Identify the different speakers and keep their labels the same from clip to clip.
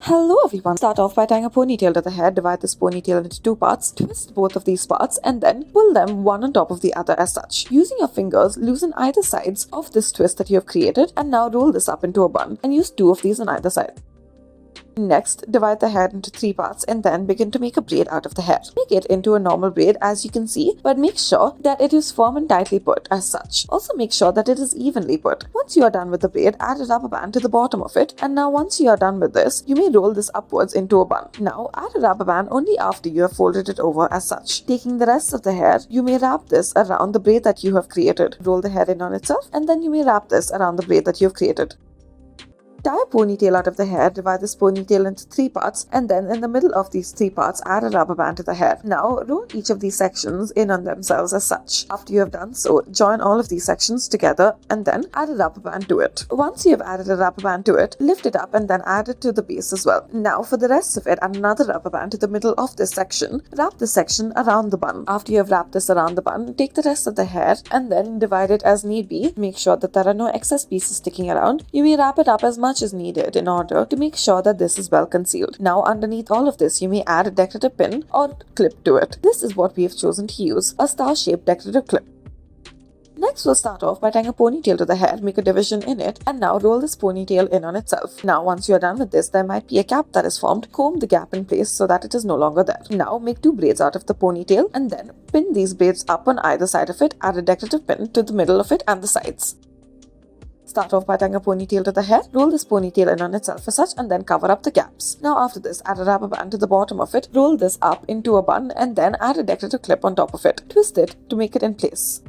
Speaker 1: Hello everyone. Start off by tying a ponytail to the hair. Divide this ponytail into two parts. Twist both of these parts and then pull them one on top of the other as such. Using your fingers, loosen either sides of this twist that you have created and now roll this up into a bun and use two of these on either side. Next, divide the hair into three parts and then begin to make a braid out of the hair. Make it into a normal braid as you can see, but make sure that it is firm and tightly put as such. Also make sure that it is evenly put. Once you are done with the braid, add a rubber band to the bottom of it, and now once you are done with this, you may roll this upwards into a bun. Now add a rubber band only after you have folded it over as such. Taking the rest of the hair, you may wrap this around the braid that you have created. Roll the hair in on itself and then you may wrap this around the braid that you have created. Tie a ponytail out of the hair, divide this ponytail into three parts, and then in the middle of these three parts, add a rubber band to the hair. Now, roll each of these sections in on themselves as such. After you have done so, join all of these sections together and then add a rubber band to it. Once you have added a rubber band to it, lift it up and then add it to the base as well. Now, for the rest of it, add another rubber band to the middle of this section. Wrap this section around the bun. After you have wrapped this around the bun, take the rest of the hair and then divide it as need be. Make sure that there are no excess pieces sticking around. You may wrap it up as much as needed in order to make sure that this is well concealed. Now underneath all of this, you may add a decorative pin or clip to it. This is what we have chosen to use, a star-shaped decorative clip. Next, we'll start off by tying a ponytail to the hair, make a division in it, and now roll this ponytail in on itself. Now, once you are done with this, there might be a gap that is formed. Comb the gap in place so that it is no longer there. Now, make two braids out of the ponytail and then pin these braids up on either side of it. Add a decorative pin to the middle of it and the sides. Start off by tying a ponytail to the hair, roll this ponytail in on itself as such and then cover up the gaps. Now after this, add a rubber band to the bottom of it, roll this up into a bun and then add a decorative clip on top of it. Twist it to make it in place.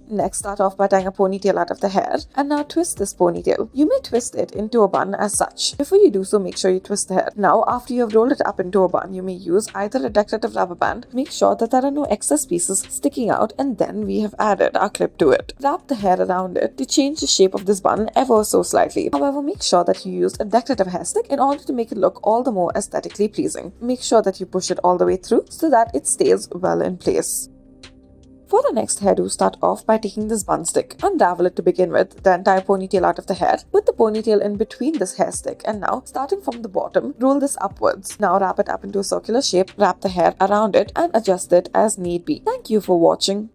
Speaker 1: Next, start off by tying a ponytail out of the hair and now twist this ponytail. You may twist it into a bun as such. Before you do so, make sure you twist the hair. Now, after you have rolled it up into a bun, you may use either a decorative rubber band. Make sure that there are no excess pieces sticking out and then we have added our clip to it. Wrap the hair around it to change the shape of this bun ever so slightly. However, make sure that you used a decorative hair stick in order to make it look all the more aesthetically pleasing. Make sure that you push it all the way through so that it stays well in place. For the next hairdo, start off by taking this bun stick. Unravel it to begin with, then tie a ponytail out of the hair. Put the ponytail in between this hair stick and now, starting from the bottom, roll this upwards. Now wrap it up into a circular shape, wrap the hair around it and adjust it as need be. Thank you for watching.